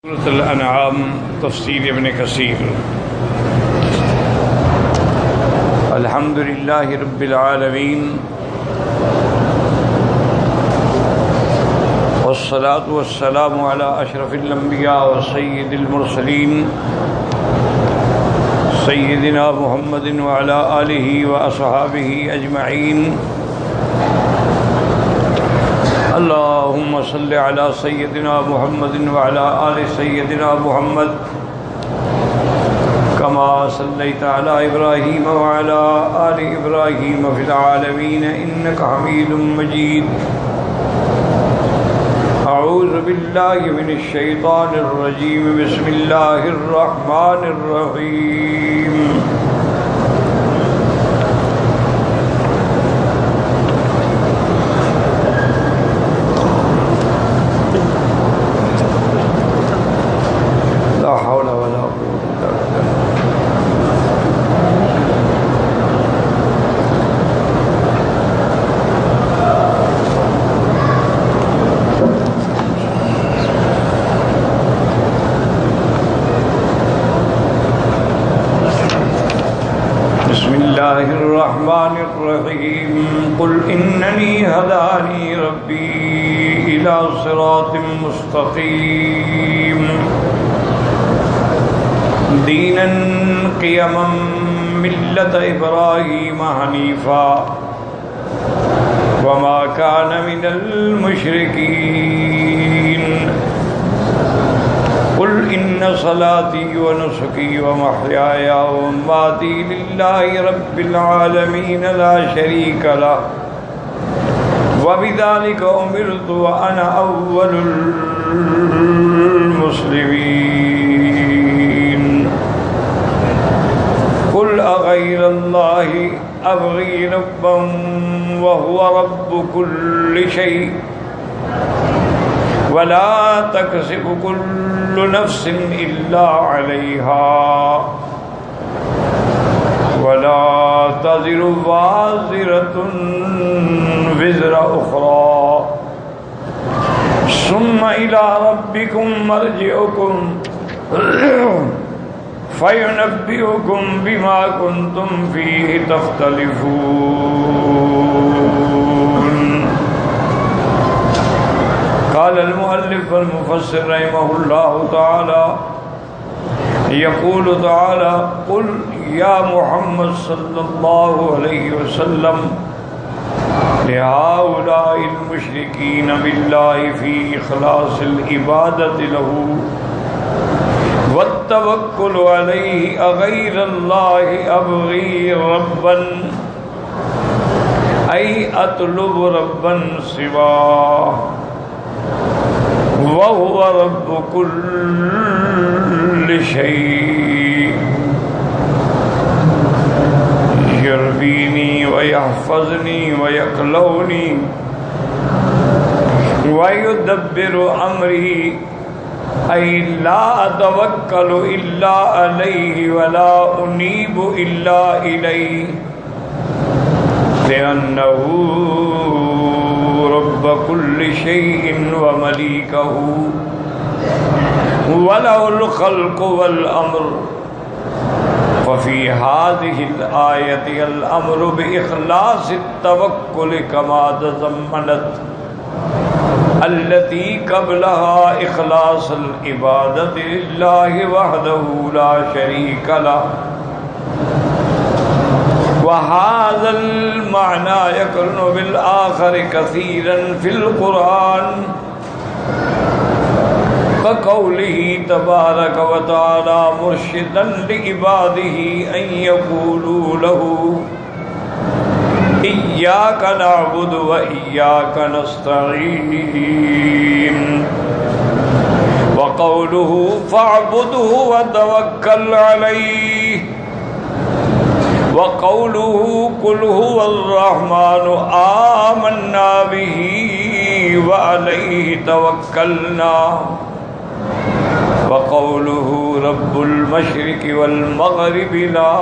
سورۃ الانعام تفسیر ابن کثیر۔ الحمد للہ رب العالمین والصلاة والسلام علی اشرف الانبیاء وسید المرسلین سیدنا محمد وعلی آلہ واصحابہ اجمعین۔ اللہم صل علی سیدنا محمد وعلی آل سیدنا محمد کما صلیت علی ابراہیم وعلی آل ابراہیم فی العالمین انک حمید مجید۔ اعوذ باللہ من الشیطان الرجیم، بسم اللہ الرحمن الرحیم۔ الرحمن الرحیم قل اننی ہدانی ربی الی صراط مستقیم دینا قیما ملت ابراہیم حنیفا وما کان من المشرکین قل ان صلاتی ونسکی ومحیای ومماتی للہ رب العالمین لا شریک لہ وبذلک امرت وانا اول المسلمین قل اغیر اللہ ابغی ربا وهو رب كل شيء ولا تكسب كل نفس إلا عليها ولا تزر وازرة وزر أخرى ثم إلى ربكم مرجعكم فينبئكم بما كنتم فيه تختلفون۔ قال المؤلف والمفسر رحمه الله تعالى يقول تعالى قل يا محمد صلى الله عليه وسلم لهؤلاء المشركين بالله في إخلاص العبادة له والتوكل عليه أغير الله أبغي ربا أي أطلب ربا سواه وهو رب كل شيء يربيني ويحفظني ويكلوني ويدبر أمري أي لا أتوكل إلا عليه ولا أنيب إلا إليه لأنه رب كل شيء ومليكه وله الخلق والأمر۔ وفي هذه الآية الأمر بإخلاص التوكل كما تضمنت التي قبلها إخلاص العبادة لله وحده لا شريك له، وهذا المعنى يقرن بالآخر كثيرا في القرآن كقوله تبارك وتعالى مرشدا لعباده أن يقولوا له إياك نعبد وإياك نستعين، وقوله فاعبده وتوكل عليه، وقوله قل هو الرحمن آمنا به وعليه توكلنا، وقوله رب المشرق والمغرب لا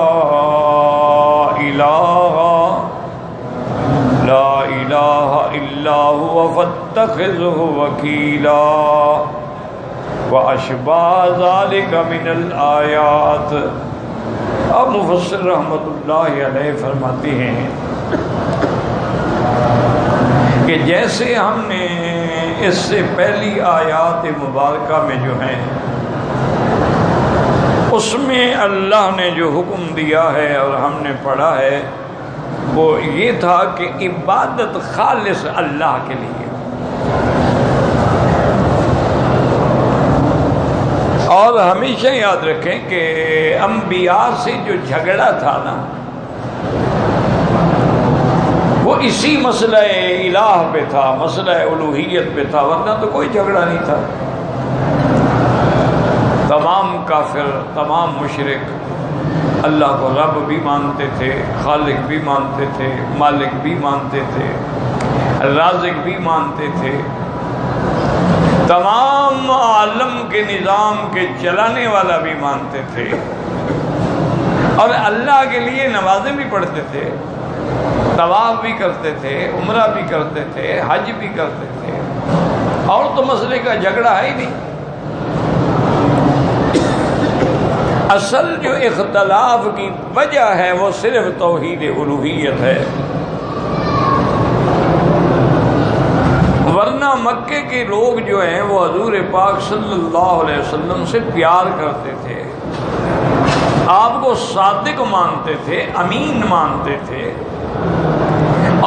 إله إلا هو فاتخذه وكيلا۔ وَأَشْبَاهَ ذَلِكَ مِنَ الْآيَاتِ۔ اب مفسر رحمۃ اللہ علیہ فرماتے ہیں کہ جیسے ہم نے اس سے پہلی آیات مبارکہ میں جو ہیں اس میں اللہ نے جو حکم دیا ہے اور ہم نے پڑھا ہے وہ یہ تھا کہ عبادت خالص اللہ کے لیے، اور ہمیشہ یاد رکھیں کہ انبیاء سے جو جھگڑا تھا نا وہ اسی مسئلہ الہ پہ تھا، مسئلہ الوہیت پہ تھا، ورنہ تو کوئی جھگڑا نہیں تھا۔ تمام کافر، تمام مشرک اللہ کو رب بھی مانتے تھے، خالق بھی مانتے تھے، مالک بھی مانتے تھے، رازق بھی مانتے تھے، تمام عالم کے نظام کے چلانے والا بھی مانتے تھے، اور اللہ کے لیے نمازیں بھی پڑھتے تھے، طواف بھی کرتے تھے، عمرہ بھی کرتے تھے، حج بھی کرتے تھے، اور تو مسئلے کا جھگڑا ہے ہی نہیں۔ اصل جو اختلاف کی وجہ ہے وہ صرف توحید الوہیت ہے، ورنہ مکے کے لوگ جو ہیں وہ حضور پاک صلی اللہ علیہ وسلم سے پیار کرتے تھے، آپ کو صادق مانتے تھے، امین مانتے تھے،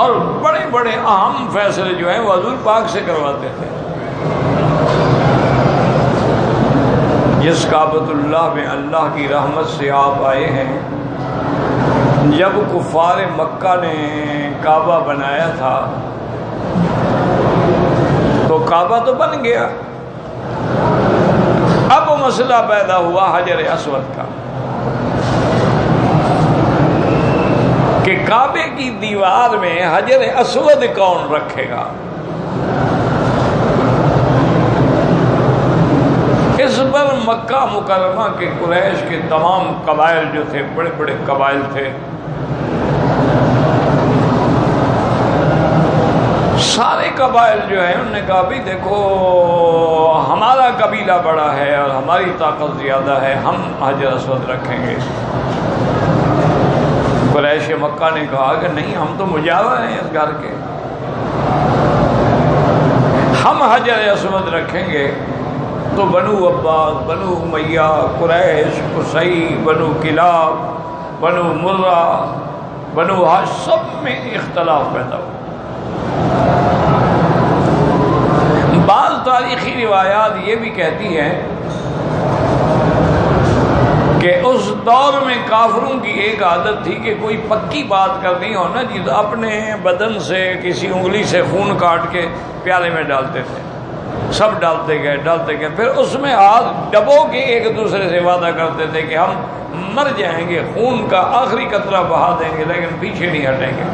اور بڑے بڑے اہم فیصلے جو ہیں وہ حضور پاک سے کرواتے تھے۔ جس کعبۃ اللہ میں اللہ کی رحمت سے آپ آئے ہیں، جب کفار مکہ نے کعبہ بنایا تھا تو کعبہ تو بن گیا، اب مسئلہ پیدا ہوا حجر اسود کا کہ کعبے کی دیوار میں حجر اسود کون رکھے گا۔ اس پر مکہ مکرمہ کے قریش کے تمام قبائل جو تھے، بڑے بڑے قبائل تھے، سارے قبائل جو ہیں انہوں نے کہا بھی دیکھو ہمارا قبیلہ بڑا ہے اور ہماری طاقت زیادہ ہے، ہم حجر اسود رکھیں گے۔ قریش مکہ نے کہا کہ نہیں، ہم تو مجاور ہیں اس گھر کے، ہم حجر اسود رکھیں گے تو بنو عباس، بنو امیہ، قریش، قصی، بنو کلاب، بنو مرہ، بنو ہاشم، سب میں اختلاف پیدا ہوا۔ بعض تاریخی روایات یہ بھی کہتی ہیں کہ اس دور میں کافروں کی ایک عادت تھی کہ کوئی پکی بات کرنی ہو نا جی تو اپنے بدن سے کسی انگلی سے خون کاٹ کے پیالے میں ڈالتے تھے، سب ڈالتے گئے، پھر اس میں ہاتھ ڈبو کے ایک دوسرے سے وعدہ کرتے تھے کہ ہم مر جائیں گے، خون کا آخری قطرہ بہا دیں گے لیکن پیچھے نہیں ہٹیں گے۔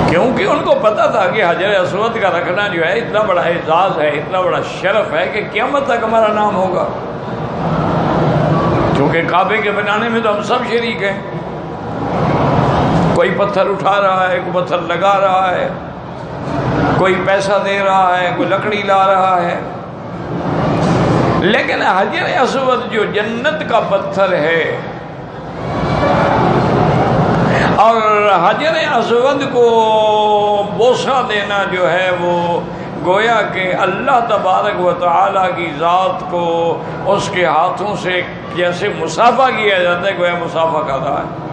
کیونکہ ان کو پتا تھا کہ حجر اسود کا رکھنا جو ہے اتنا بڑا اعزاز ہے، اتنا بڑا شرف ہے کہ قیامت تک ہمارا نام ہوگا، کیونکہ کعبے کے بنانے میں تو ہم سب شریک ہیں، کوئی پتھر اٹھا رہا ہے، کوئی پتھر لگا رہا ہے، کوئی پیسہ دے رہا ہے، کوئی لکڑی لا رہا ہے، لیکن حجر اسود جو جنت کا پتھر ہے، اور حجر اسود کو بوسہ دینا جو ہے وہ گویا کہ اللہ تبارک و تعالیٰ کی ذات کو اس کے ہاتھوں سے جیسے مصافحہ کیا جاتا ہے، گویا مصافحہ کر رہا ہے۔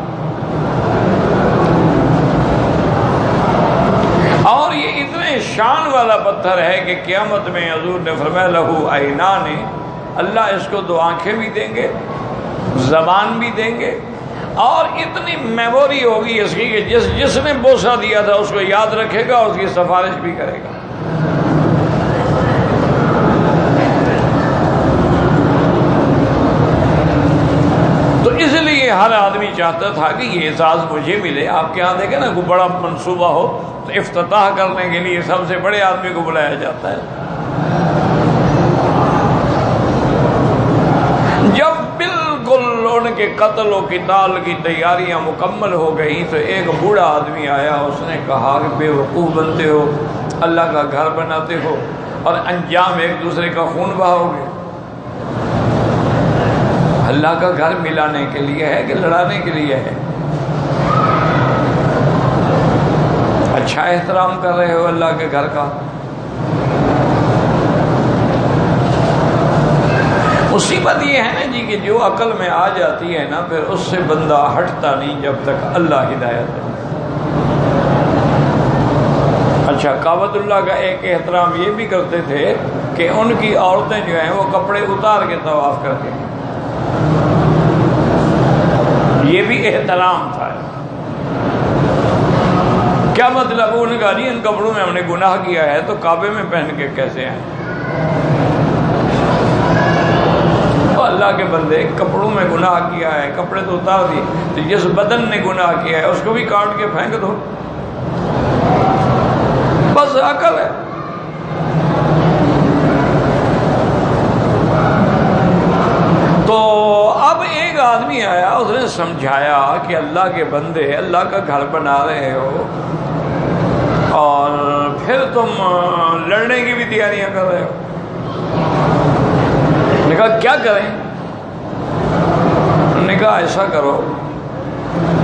اور یہ اتنے شان والا پتھر ہے کہ قیامت میں حضور نے فرمایا لہو عینان، اللہ اس کو دو آنکھیں بھی دیں گے، زبان بھی دیں گے، اور اتنی میموری ہوگی اس کی کہ جس نے بوسہ دیا تھا اس کو یاد رکھے گا اور اس کی سفارش بھی کرے گا۔ تو اس لیے ہر آدمی چاہتا تھا کہ یہ اعزاز مجھے ملے۔ آپ کے یہاں دیکھیں نا کوئی بڑا منصوبہ ہو تو افتتاح کرنے کے لیے سب سے بڑے آدمی کو بلایا جاتا ہے۔ جب بالکل ان کے قتل و قتال کی تیاریاں مکمل ہو گئی تو ایک بوڑھا آدمی آیا، اس نے کہا کہ بے وقوف بنتے ہو، اللہ کا گھر بناتے ہو اور انجام ایک دوسرے کا خون بہاؤ گے۔ اللہ کا گھر ملانے کے لیے ہے کہ لڑانے کے لیے ہے؟ اچھا احترام کر رہے ہو اللہ کے گھر کا؟ مصیبت یہ ہے نا جی کہ جو عقل میں آ جاتی ہے نا پھر اس سے بندہ ہٹتا نہیں جب تک اللہ ہدایت دے۔ اچھا، کعبۃ اللہ کا ایک احترام یہ بھی کرتے تھے کہ ان کی عورتیں جو ہیں وہ کپڑے اتار کے طواف کرتے ہیں، یہ بھی احترام تھا۔ کیا مطلب؟ انہوں نے کہا جی ان کپڑوں میں ہم نے گناہ کیا ہے تو کعبے میں پہن کے کیسے ہیں؟ تو اللہ کے بندے، کپڑوں میں گناہ کیا ہے، کپڑے تو اتار دیے، تو جس بدن نے گناہ کیا ہے اس کو بھی کاٹ کے پھینک دو، بس عقل ہے۔ تو اب ایک آدمی آیا، اس نے سمجھایا کہ اللہ کے بندے اللہ کا گھر بنا رہے ہو اور پھر تم لڑنے کی بھی تیاریاں کر رہے ہو۔ نے کہا کیا کریں؟ انہوں نے کہا ایسا کرو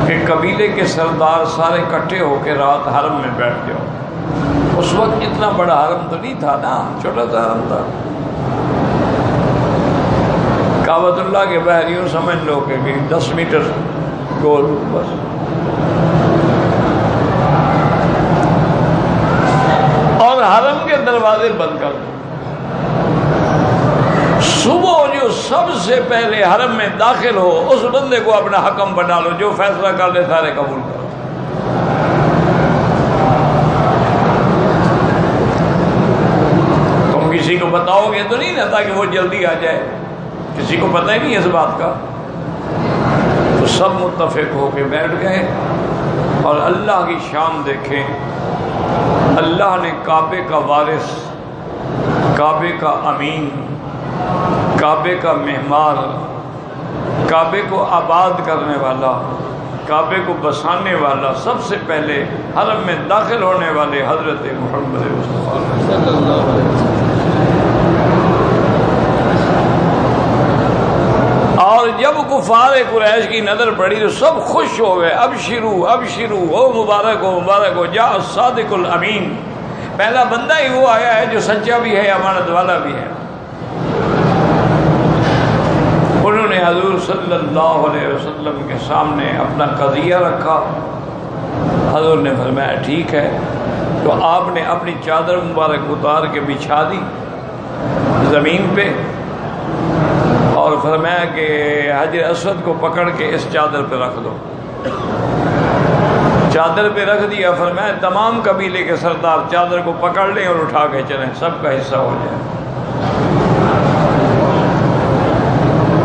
کہ قبیلے کے سردار سارے اکٹھے ہو کے رات حرم میں بیٹھ جاؤ۔ اس وقت اتنا بڑا حرم تو نہیں تھا نا، چھوٹا سا حرم تھا۔ کعبۃ اللہ کے باہر یوں سمجھ لو کہ 10 میٹر گول بس۔ اور حرم کے دروازے بند کر دو۔ صبح جو سب سے پہلے حرم میں داخل ہو اس بندے کو اپنا حکم بنا لو، جو فیصلہ کر لے سارے قبول کرو۔ تم کسی کو بتاؤ گے تو نہیں نا تاکہ وہ جلدی آ جائے، کسی کو پتہ ہی نہیں اس بات کا۔ تو سب متفق ہو کے بیٹھ گئے اور اللہ کی شان دیکھیں، اللہ نے کعبے کا وارث، کعبے کا امین، کعبے کا مہمان، کعبے کو آباد کرنے والا، کعبے کو بسانے والا، سب سے پہلے حرم میں داخل ہونے والے حضرت محمد مصطفیٰ صلی اللہ علیہ وسلم۔ اور جب کفار قریش کی نظر پڑی تو سب خوش ہو گئے، ابشرو ابشرو، او مبارک ہو مبارک ہو، جاء الصادق الامین، پہلا بندہ ہی وہ آیا ہے جو سچا بھی ہے، امانت والا بھی ہے۔ انہوں نے حضور صلی اللہ علیہ وسلم کے سامنے اپنا قضیہ رکھا۔ حضور نے فرمایا ٹھیک ہے، تو آپ نے اپنی چادر مبارک اتار کے بچھا دی زمین پہ اور فرمایا کہ حجر اسود کو پکڑ کے اس چادر پہ رکھ دو۔ چادر پہ رکھ دیا، فرمایا تمام قبیلے کے سردار چادر کو پکڑ لیں اور اٹھا کے چلیں، سب کا حصہ ہو جائے۔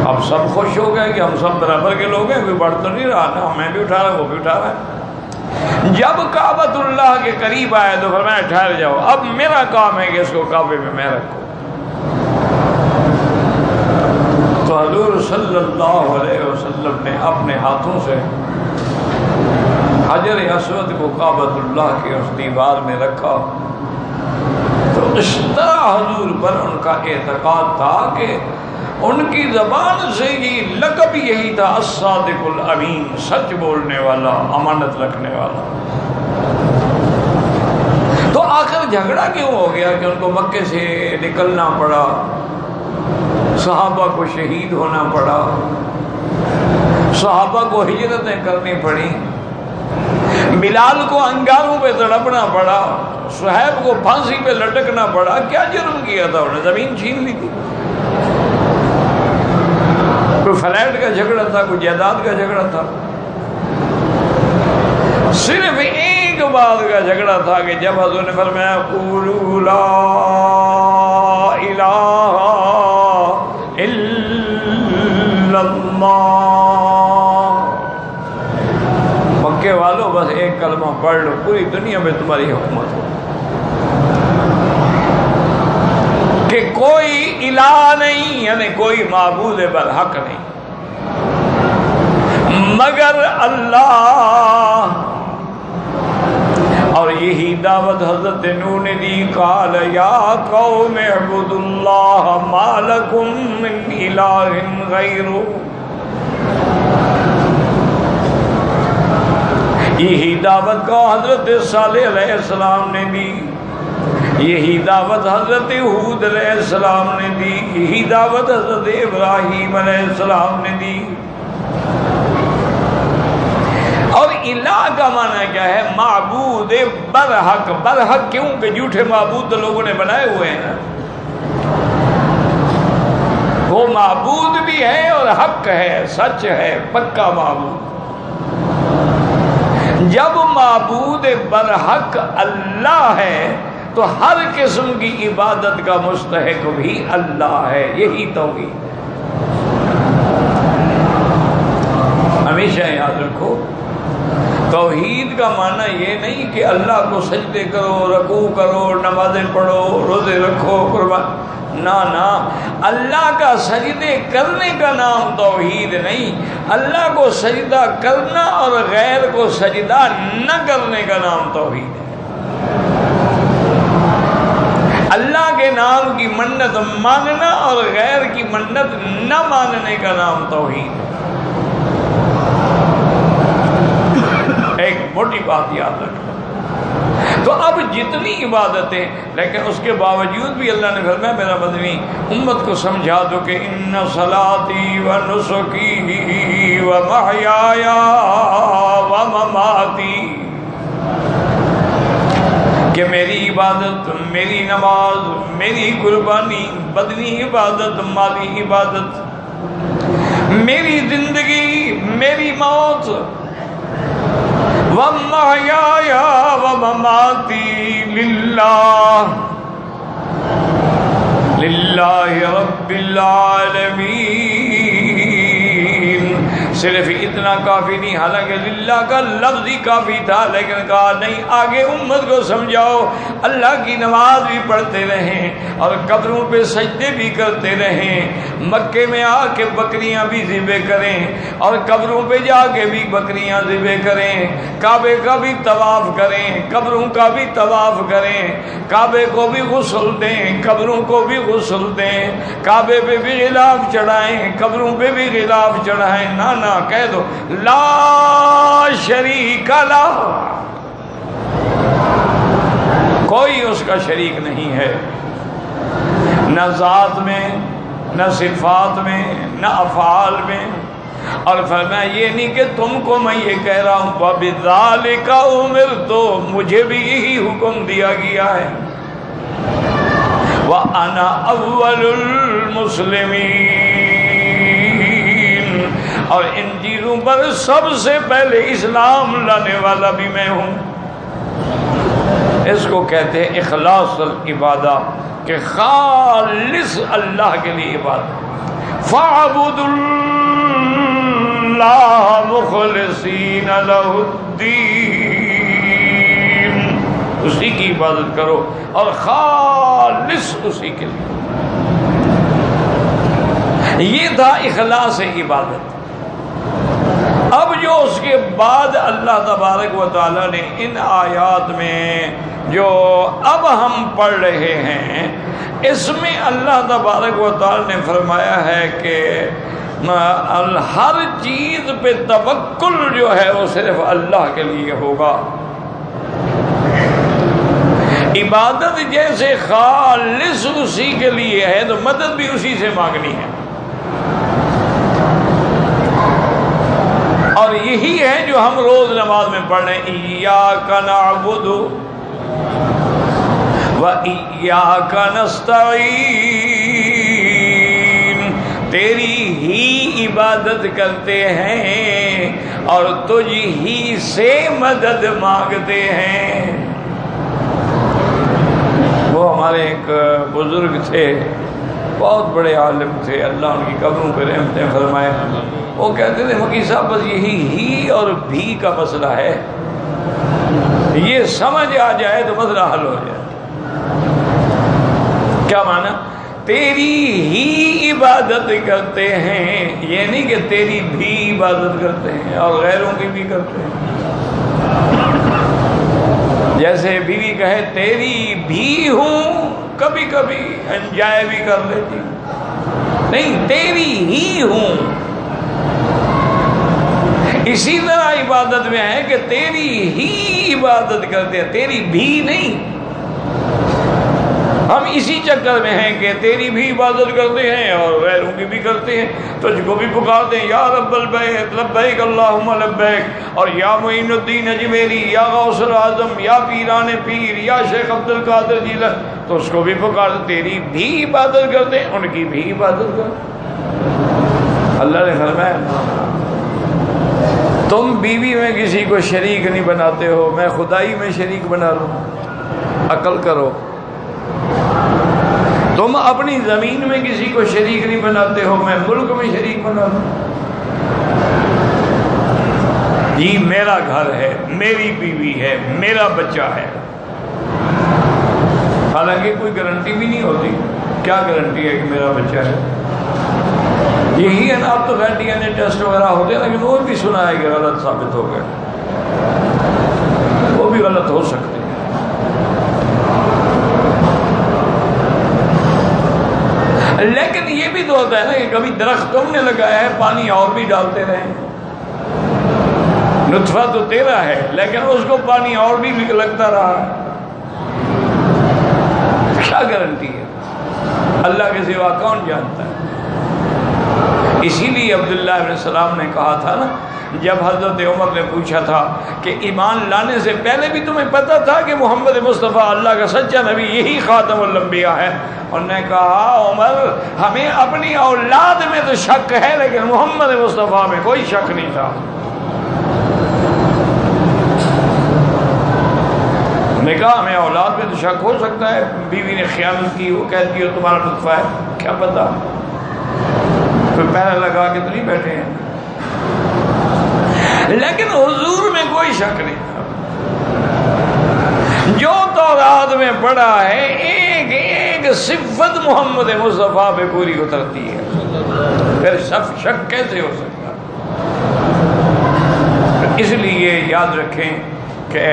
اب سب خوش ہو گئے کہ ہم سب برابر کے لوگ ہیں، کوئی بڑھ تو نہیں رہا نا، میں بھی اٹھا رہا وہ بھی اٹھا رہا ہے۔ جب کعبۃ اللہ کے قریب آئے تو فرمایا ٹھہر جاؤ، اب میرا کام ہے کہ اس کو کعبے میں میں رکھوں۔ تو حضور صلی اللہ علیہ وسلم نے اپنے ہاتھوں سے حجر اسود کو کعبۃ اللہ کے اس دیوار میں رکھا۔ تو اس طرح حضور پر ان کا اعتقاد تھا کہ ان کی زبان سے یہ لقب یہی تھا، الصادق الامین، سچ بولنے والا، امانت رکھنے والا۔ تو آخر جھگڑا کیوں ہو گیا کہ ان کو مکے سے نکلنا پڑا، صحابہ کو شہید ہونا پڑا، صحابہ کو ہجرتیں کرنی پڑی، بلال کو انگاروں پہ تڑپنا پڑا، صہیب کو پھانسی پہ لٹکنا پڑا؟ کیا جرم کیا تھا انہوں نے؟ زمین چھین لی تھی۔ کوئی فلیٹ کا جھگڑا تھا، کوئی جائیداد کا جھگڑا تھا، صرف ایک بات کا جھگڑا تھا کہ جب حضور نے فرمایا قولوا لا الہ الا اللہ، مکے والوں بس ایک کلمہ پڑھ لو، پوری دنیا میں تمہاری حکومت ہو، کہ کوئی الہ نہیں، یعنی کوئی معبود برحق نہیں۔ مگر اللہ. اور یہی دعوت حضرت نوح نے دی. قال یا قوم اعبدوا اللہ ما لکم من الہ غیرہ. یہی دعوت کو حضرت صالح علیہ السلام نے دی. یہی دعوت حضرت ہود علیہ السلام نے دی. یہی دعوت حضرت ابراہیم علیہ السلام نے دی. اور الہ کا معنی کیا ہے؟ معبود برحق. برحق کیوں کہ جھوٹے معبود تو لوگوں نے بنائے ہوئے ہیں. وہ معبود بھی ہے اور حق ہے، سچ ہے، پکا معبود. جب معبود برحق اللہ ہے تو ہر قسم کی عبادت کا مستحق بھی اللہ ہے. یہی توحید. ہمیشہ یاد رکھو، توحید کا معنی یہ نہیں کہ اللہ کو سجدے کرو، رکوع کرو، نمازیں پڑھو، روزے رکھو، قربان. نہ اللہ کا سجدے کرنے کا نام توحید نہیں. اللہ کو سجدہ کرنا اور غیر کو سجدہ نہ کرنے کا نام توحید ہے. اللہ کے نام کی منت ماننا اور غیر کی منت نہ ماننے کا نام توحید ہے. ایک موٹی بات یاد رکھنا. تو اب جتنی عبادتیں، لیکن اس کے باوجود بھی اللہ نے فرمایا میرا مدنی امت کو سمجھا دو کہ ان صلاتی و نسکی و محیای و مماتی، کہ میری عبادت، میری نماز، میری قربانی، بدنی عبادت، مالی عبادت، میری زندگی، میری موت، وَمَحْيَايَ وَمَمَاتِي لِلَّهِ رَبِّ الْعَالَمِينَ. صرف اتنا کافی نہیں، حالانکہ للہ کا لفظ ہی کافی تھا، لیکن کہا نہیں، آگے امت کو سمجھاؤ اللہ کی نماز بھی پڑھتے رہیں اور قبروں پہ سجدے بھی کرتے رہیں، مکے میں آ کے بکریاں بھی ذبح کریں اور قبروں پہ جا کے بھی بکریاں ذبح کریں، کعبے کا بھی طواف کریں، قبروں کا بھی طواف کریں، کعبے کو بھی غسل دیں، قبروں کو بھی غسل دیں، کعبے پہ بھی غلاف چڑھائیں، قبروں پہ بھی غلاف چڑھائیں. نہ کہہ دو لا شریک لہ، کوئی اس کا شریک نہیں ہے، نہ ذات میں، نہ صفات میں، نہ افعال میں. اور فرمایا یہ نہیں کہ تم کو میں یہ کہہ رہا ہوں وَبِذَالِكَ أُمِرْتُ، مجھے بھی یہی حکم دیا گیا ہے. وَأَنَا أَوَّلُ الْمُسْلِمِينَ، اور ان چیزوں پر سب سے پہلے اسلام لانے والا بھی میں ہوں. اس کو کہتے ہیں اخلاص العبادہ، کہ خالص اللہ کے لیے عبادت. فَاعْبُدُوا اللَّهَ مُخْلِصِينَ لَهُ الدِّينَ، اسی کی عبادت کرو اور خالص اسی کے لیے. یہ تھا اخلاص عبادت. اب جو اس کے بعد اللہ تبارک و تعالیٰ نے ان آیات میں جو اب ہم پڑھ رہے ہیں، اس میں اللہ تبارک و تعالیٰ نے فرمایا ہے کہ ہر چیز پہ توکل جو ہے وہ صرف اللہ کے لیے ہوگا. عبادت جیسے خالص اسی کے لیے ہے تو مدد بھی اسی سے مانگنی ہے. اور یہی ہے جو ہم روز نماز میں پڑھ رہے ہیں، ایاک نعبد و ایاک نستعین، تیری ہی عبادت کرتے ہیں اور تجھ ہی سے مدد مانگتے ہیں. وہ ہمارے ایک بزرگ تھے، بہت بڑے عالم تھے، اللہ ان کی قبروں پہ رحمتیں فرمائے. وہ کہتے تھے مکی صاحب بس یہی ہی اور بھی کا مسئلہ ہے، یہ سمجھ آ جائے تو مسئلہ حل ہو جائے. کیا معنی تیری ہی عبادت کرتے ہیں، یہ نہیں کہ تیری بھی عبادت کرتے ہیں اور غیروں کی بھی کرتے ہیں۔ جیسے بیوی کہے تیری بھی ہوں، کبھی کبھی انجوائے بھی کر لیتی، نہیں تیری ہی ہوں۔ اسی طرح عبادت میں ہے کہ تیری ہی عبادت کرتے ہیں، تیری بھی نہیں۔ ہم اسی چکر میں ہیں کہ تیری بھی عبادت کرتے ہیں اور غیروں کی بھی کرتے ہیں، تجھ کو بھی پکارتے ہیں یا رب البیت لبیک اللہم لبیک، اور یا معین الدین اجمیری، یا غوث الاعظم، یا پیران پیر، یا شیخ عبد القادر جیلانی، تو اس کو بھی پکارتے، تیری بھی عبادت کرتے ہیں، ان کی بھی عبادت کرتے ہیں۔ اللہ نے فرمایا تم بیوی میں کسی کو شریک نہیں بناتے ہو، میں خدائی میں شریک بنا لوں، عقل کرو۔ تم اپنی زمین میں کسی کو شریک نہیں بناتے ہو، میں ملک میں شریک بنا لوں۔ یہ میرا گھر ہے، میری بیوی ہے، میرا بچہ ہے، حالانکہ کوئی گارنٹی بھی نہیں ہوتی۔ کیا گارنٹی ہے کہ میرا بچہ ہے؟ یہی ہے نا، اب تو ڈی این اے ٹیسٹ وغیرہ ہوتے ہیں، لیکن وہ بھی سنا ہے کہ غلط ثابت ہو گئے، وہ بھی غلط ہو سکتے ہیں۔ لیکن یہ بھی تو ہوتا ہے نا کہ کبھی درخت تم نے لگایا ہے، پانی اور بھی ڈالتے رہیں، نطفہ تو تیرا ہے لیکن اس کو پانی اور بھی لگتا رہا ہے، کیا گارنٹی ہے؟ اللہ کے سوا کون جانتا ہے؟ اسی لیے عبداللہ بن سلام نے کہا تھا نا، جب حضرت عمر نے پوچھا تھا کہ ایمان لانے سے پہلے بھی تمہیں پتا تھا کہ محمد مصطفیٰ اللہ کا سچا نبی یہی خاتم الانبیاء ہے؟ انہوں نے کہا عمر ہمیں اپنی اولاد میں تو شک ہے لیکن محمد مصطفیٰ میں کوئی شک نہیں تھا۔ نے کہا ہمیں اولاد میں تو شک ہو سکتا ہے، بیوی نے خیانت کی، وہ کہتی ہے تمہارا نطفہ ہے، کیا پتا، کوئی پہلے لگا کے تو نہیں بیٹھے ہیں، لیکن حضور میں کوئی شک نہیں تھا۔ جو تورات میں پڑھا ہے ایک ایک صفت محمد مصطفیٰ پہ پوری اترتی ہے، پھر شک کیسے ہو سکتا؟ اس لیے یاد رکھیں کہ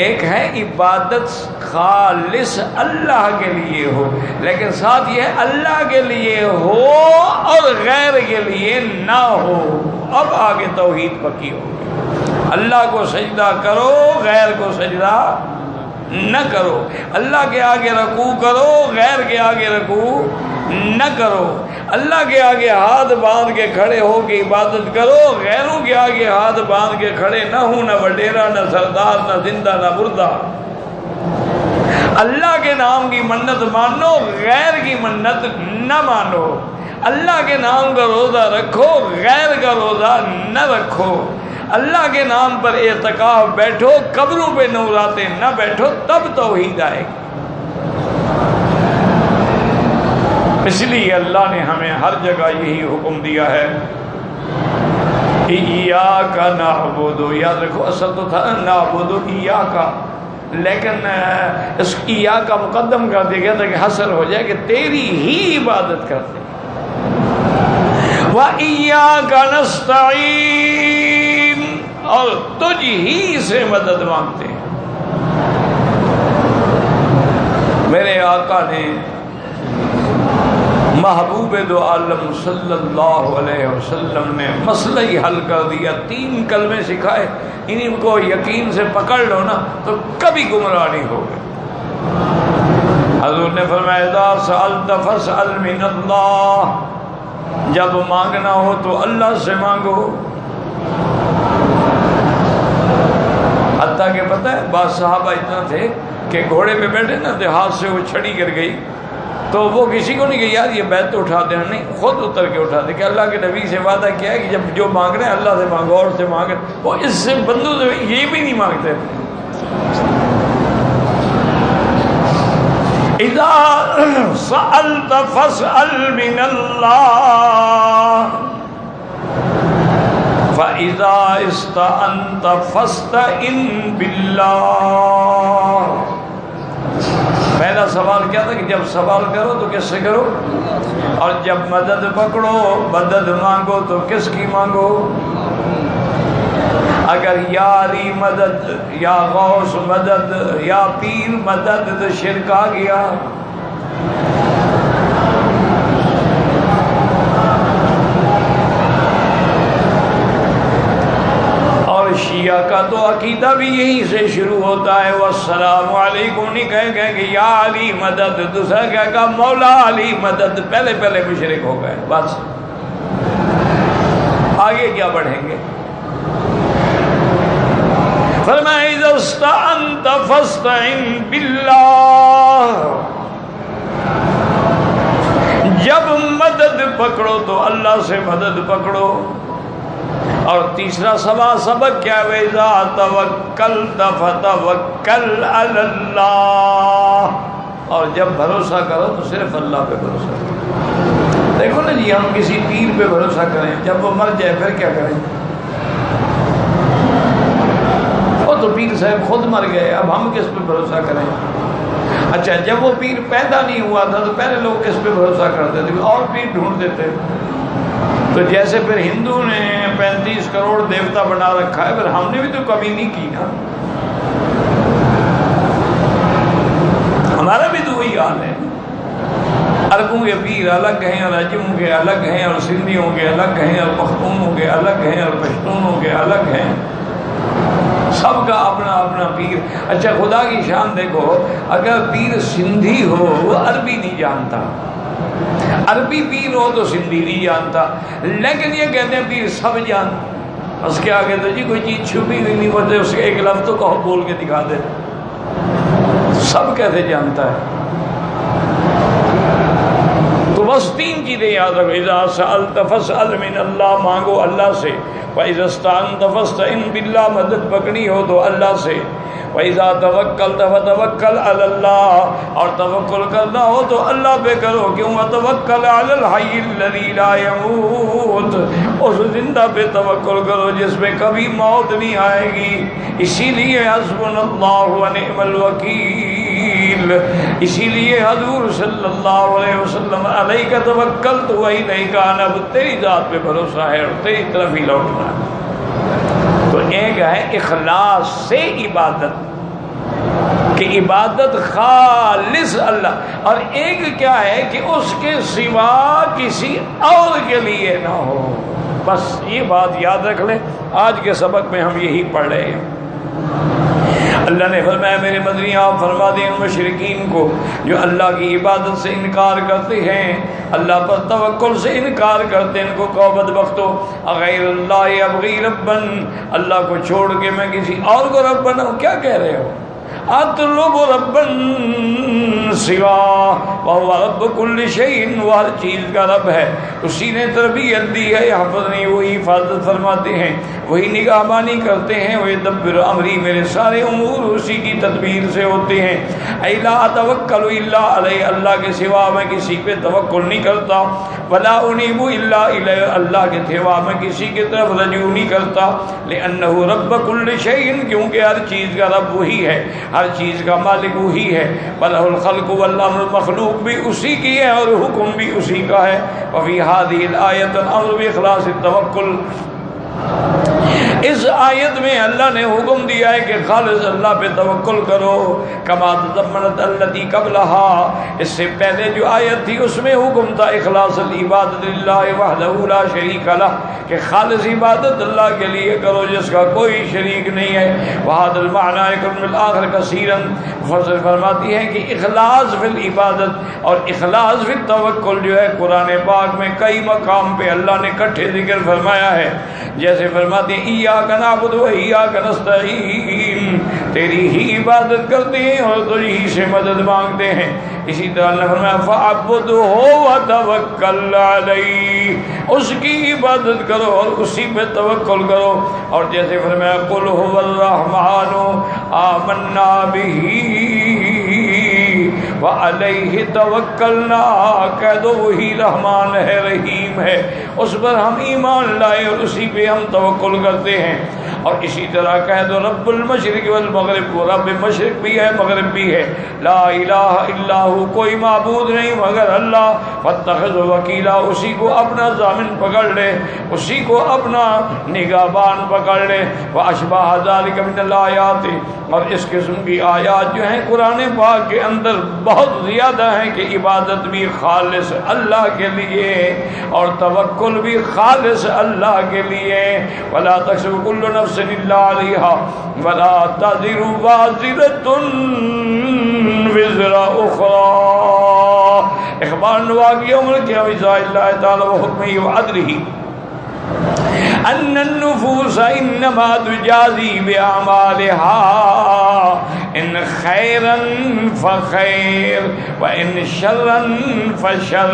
ایک ہے عبادت خالص اللہ کے لیے ہو، لیکن ساتھ یہ اللہ کے لیے ہو اور غیر کے لیے نہ ہو۔ اب آگے توحید پکی ہوگی، اللہ کو سجدہ کرو، غیر کو سجدہ نہ کرو، اللہ کے آگے رکوع کرو، غیر کے آگے رکوع نہ کرو، اللہ کے آگے ہاتھ باندھ کے کھڑے ہو کے عبادت کرو، غیروں کے آگے ہاتھ باندھ کے کھڑے نہ ہو، نہ وڈیرا، نہ سردار، نہ زندہ، نہ مردہ۔ اللہ کے نام کی منت مانو، غیر کی منت نہ مانو۔ اللہ کے نام کا روزہ رکھو، غیر کا روزہ نہ رکھو۔ اللہ کے نام پر اعتکاف بیٹھو، قبروں پہ نوراتے نہ بیٹھو، تب توحید آئے گی۔ اس لیے اللہ نے ہمیں ہر جگہ یہی حکم دیا ہے، ایاک نعبد، یاد رکھو اصل تو تھا نعبد ایاک، لیکن اس ایاک مقدم کر دیا گیا تھا کہ حصر ہو جائے کہ تیری ہی عبادت کرتے، وَإِيَّاكَ نَسْتَعِينُ، اور تجھ ہی سے مدد مانگتے ہیں۔ میرے آقا نے محبوب دو عالم صلی اللہ علیہ وسلم نے مسئلہ ہی حل کر دیا، 3 کلمے سکھائے، انہیں کو یقین سے پکڑ لو نا تو کبھی گمراہ نہیں ہوگے۔ حضور نے فرمایا اذا سألت فاسأل من اللہ، جب مانگنا ہو تو اللہ سے مانگو۔ حتیٰ کہ پتہ ہے بعض صحابہ اتنا تھے کہ گھوڑے پہ بیٹھے نا تو ہاتھ سے وہ چھڑی گر گئی تو وہ کسی کو نہیں کہ یار یہ بیت تو اٹھا دینا، نہیں، خود اتر کے اٹھا دے کہ اللہ کے نبی سے وعدہ کیا ہے کہ جب جو مانگ رہے ہیں اللہ سے مانگو، اور سے مانگے، وہ اس سے بندوں سے یہ بھی نہیں مانگتے۔ اذا سألت فاسأل من اللہ فَإِذَا اسْتَعَنْتَ فَاسْتَعِنْ بِاللَّهِ۔ پہلا سوال کیا تھا کہ جب سوال کرو تو کس سے کرو، اور جب مدد پکڑو مدد مانگو تو کس کی مانگو؟ اگر یا علی مدد یا غوث مدد یا پیر مدد تو شرک آ گیا۔ اور شیعہ کا تو عقیدہ بھی یہیں سے شروع ہوتا ہے، والسلام علیکم نہیں کہیں گے کہ یا علی مدد، دوسرا کہے گا مولا علی مدد، پہلے مشرک ہو گئے، بس آگے کیا بڑھیں گے؟ فرمایا اذا استعنت فاستعن باللہ، جب مدد پکڑو تو اللہ سے مدد پکڑو۔ اور تیسرا سبق کیا ہے؟ وَإِذَا تَوَكَّلْتَ فَتَوَكَّلْ عَلَى اللَّهِ، اور جب بھروسہ کرو تو صرف اللہ پہ بھروسہ کرو۔ دیکھو نا جی، ہم کسی پیر پہ بھروسہ کریں، جب وہ مر جائے پھر کیا کریں؟ وہ تو پیر صاحب خود مر گئے، اب ہم کس پہ بھروسہ کریں؟ اچھا، جب وہ پیر پیدا نہیں ہوا تھا تو پہلے لوگ کس پہ بھروسہ کرتے تھے؟ اور پیر ڈھونڈ دیتے۔ تو جیسے پھر ہندو نے 35 کروڑ دیوتا بنا رکھا ہے، پھر ہم نے بھی تو کمی نہیں کی نا، ہمارا بھی تو وہی حال ہے۔ عربوں کے پیر الگ ہیں اور عجموں کے الگ ہیں اور سندھیوں کے الگ ہیں اور پختونوں کے الگ ہیں اور پشتونوں کے الگ ہیں، سب کا اپنا اپنا پیر۔ اچھا خدا کی شان دیکھو، اگر پیر سندھی ہو وہ عربی نہیں جانتا، عربی پیر ہو تو سندھی نہیں جانتا، لیکن یہ کہتے ہیں پیر سب جانتا۔ اس کے آگے تو جی کوئی چیز چھپی ہوئی نہیں بولتے، اس کے ایک لفظ تو کہو بول کے دکھا دے، سب کیسے جانتا ہے؟ تو بس 3 چیزیں یاد رکھو، اذا سألت فاسأل من اللہ، مانگو اللہ سے، وَإِذَا اسْتَعَنْتَ فَاسْتَعِنْ بِاللَّهِ، مدد پکڑی ہو تو اللہ سے، وَإِذَا تَوَكَّلْتَ فَتَوَكَّلْ عَلَى اللَّهِ، اور توکل کرنا ہو تو اللہ پہ کرو، کیوں؟ وَتَوَكَّلْ عَلَى الْحَيِّ الَّذِي لَا يَمُوتُ، اس زندہ پہ توکل کرو جس میں کبھی موت نہیں آئے گی۔ اسی لیے حسبنا اللہ ونعم الوکیل، اسی لیے حضور صلی اللہ علیہ وسلم علیک توکلت والیک انب، تیری ذات پہ بھروسہ ہے اور تیری طرف ہی لوٹنا ہے۔ تو ایک ہے اخلاص سے عبادت، کہ عبادت خالص اللہ، اور ایک کیا ہے کہ اس کے سوا کسی اور کے لیے نہ ہو۔ بس یہ بات یاد رکھ لیں، آج کے سبق میں ہم یہی پڑھ رہے ہیں۔ اللہ نے فرمایا میرے مدنی آپ فرما دیں ان مشرکین کو جو اللہ کی عبادت سے انکار کرتے ہیں، اللہ پر توکل سے انکار کرتے ہیں، ان کو کہو بدبختو غیر اللہ ابغی ربا، اللہ کو چھوڑ کے میں کسی اور کو رب بناؤں؟ کیا کہہ رہے ہو؟ اطلب ربا سوا وهو رب کل شیء، وہ ہر چیز کا رب ہے، اسی نے تربیت دی ہے، حفظنی، وہی حفاظت فرماتے ہیں، وہی نگہبانی کرتے ہیں، وہی دبر امری، میرے سارے امور اسی کی تدبیر سے ہوتے ہیں۔ اے لا اتوکل الا علیہ، اللہ کے سوا میں کسی پہ توکل نہیں کرتا، ولا انیب الا الیہ، اللہ کے سوا میں کسی کی طرف رجوع نہیں کرتا، لانہ رب کل شیء، کیونکہ ہر چیز کا رب وہی ہے، ہر چیز کا مالک وہی ہے، بلہ الخلق والامر، مخلوق بھی اسی کی ہے اور حکم بھی اسی کا ہے۔ وفی هذه الآیت الامر باخلاص التوکل، اس آیت میں اللہ نے حکم دیا ہے کہ خالص اللہ پہ توکل کرو، کما تضمنت التی قبلها، اس سے پہلے جو آیت تھی اس میں حکم تھا اخلاص العبادت للہ وحدہ لا شریک لہ، کہ خالص عبادت اللہ کے لیے کرو جس کا کوئی شریک نہیں ہے۔ وہذا المعنی یکون بالآخر کثیرا، مفسر فرماتی ہے کہ اخلاص فی العبادت اور اخلاص فی التوکل جو ہے قرآن پاک میں کئی مقام پہ اللہ نے اکٹھے ذکر فرمایا ہے، جیسے فرماتے ہیں ایاک نعبد و ایاک نستعین، تیری ہی عبادت کرتے ہیں اور تجھی سے مدد مانگتے ہیں۔ اسی طرح اللہ فرمایا فَعَبُدْهُ وَتَوَكَّلْ عَلَيْهِ، اس کی عبادت کرو اور اسی پہ توکل کرو، اور جیسے فرمایا قُلْ هُوَ الرَّحْمَنُ آمَنَّا بِهِ وَعَلَيْهِ تَوَكَّلْنَا، کہہ دو وہی رحمان ہے، رحیم ہے، اس پر ہم ایمان لائے اور اسی پہ ہم توکل کرتے ہیں۔ اور اسی طرح کہہ دو رب المشرق والمغرب، وہ رب مشرق بھی ہے مغرب بھی ہے، لا الہ الا ہو، کوئی معبود نہیں مگر اللہ، فاتخذوا وکیلا، اسی کو اپنا ضامن پکڑ لے، اسی کو اپنا نگہبان پکڑ لے، واشباہ ذلک من الآیات، اور اس قسم کی آیات جو ہیں قرآن پاک کے اندر بہت زیادہ ہیں کہ عبادت بھی خالص اللہ کے لیے اور توکل بھی خالص اللہ کے لیے، ولا تکسب کل نفس الا علیہا ولا تزر وازرۃ وزر اخری، اخبار نواقع یوم القیامہ اللہ تعالی وحکمہ وعدلہ ان النفوس انما تجازی باعمالها ان خیرا فخیر وان شرا فشر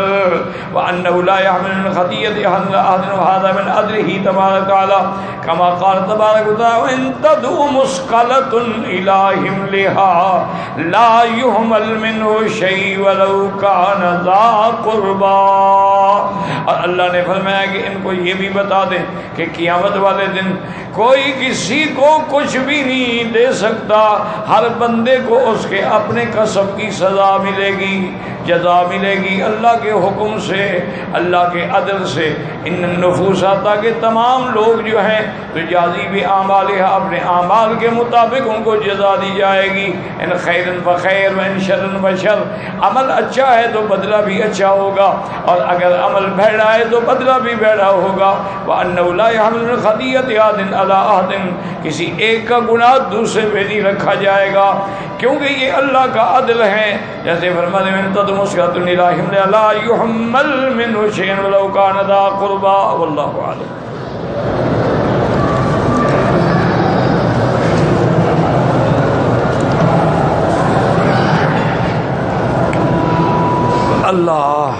وانه لا يحمل من خطیئة احد وهذا من عدله تبارک وتعالى كما قال تبارک وتعالى وان تدعو مثقلة الى حملها لا يحمل منه شيء ولو كان ذا قربى، اور اللہ نے فرمایا کہ ان کو یہ بھی بتا دیں کہ قیامت والے دن کوئی کسی کو کچھ بھی نہیں دے سکتا، ہر بندے کو اس کے اپنے کسب کی سزا ملے گی، جزا ملے گی اللہ کے حکم سے، اللہ کے عدل سے، ان النفوس تاکہ تمام لوگ جو ہیں تو جازی بھی اعمالها، اپنے اعمال کے مطابق ان کو جزا دی جائے گی، ان خیر فخیر و ان شر فشر، عمل اچھا ہے تو بدلہ بھی اچھا ہوگا، اور اگر عمل بھیڑا ہے تو بدلہ بھی بھیڑا ہوگا، وَأَنَّهُ لَا يَحْمِلُ مِنْ خَطِيئَةِ أَحَدٍ عَلَىٰ أَحَدٍ، کسی ایک کا گناہ دوسرے پہ نہیں رکھا جائے گا، کیونکہ یہ اللہ کا عدل ہے، جیسے فرماتے ہیں تد مسکۃ الی حمل لا يحمل منه شيء ولو كان ذا قربى والله اعلم۔ اللہ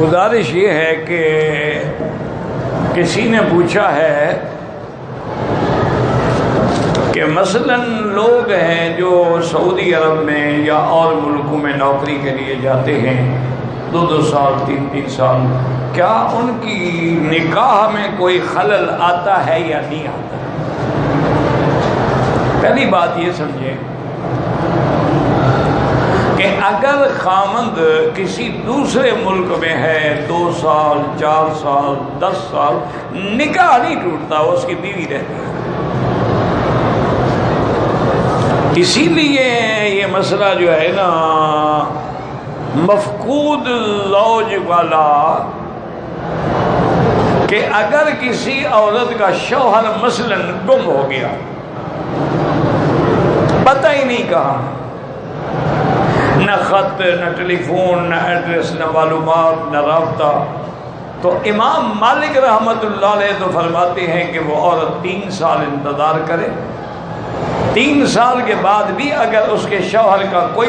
گزارش یہ ہے کہ کسی نے پوچھا ہے کہ مثلا لوگ ہیں جو سعودی عرب میں یا اور ملکوں میں نوکری کے لیے جاتے ہیں 2 سال 3 سال، کیا ان کی نکاح میں کوئی خلل آتا ہے یا نہیں آتا؟ پہلی بات یہ سمجھیں کہ اگر خامند کسی دوسرے ملک میں ہے 2 سال 4 سال 10 سال، نکاح نہیں ٹوٹتا، وہ اس کی بیوی رہتی ہے۔ اسی لیے یہ مسئلہ جو ہے نا مفقود زوج والا، کہ اگر کسی عورت کا شوہر مثلا گم ہو گیا، پتہ ہی نہیں کہاں، نہ خط نہ ٹیلی فون نہ ایڈریس نہ معلومات نہ رابطہ، تو امام مالک رحمۃ اللہ علیہ تو فرماتے ہیں کہ وہ عورت 3 سال انتظار کرے، 3 سال کے بعد بھی اگر اس کے شوہر کا کوئی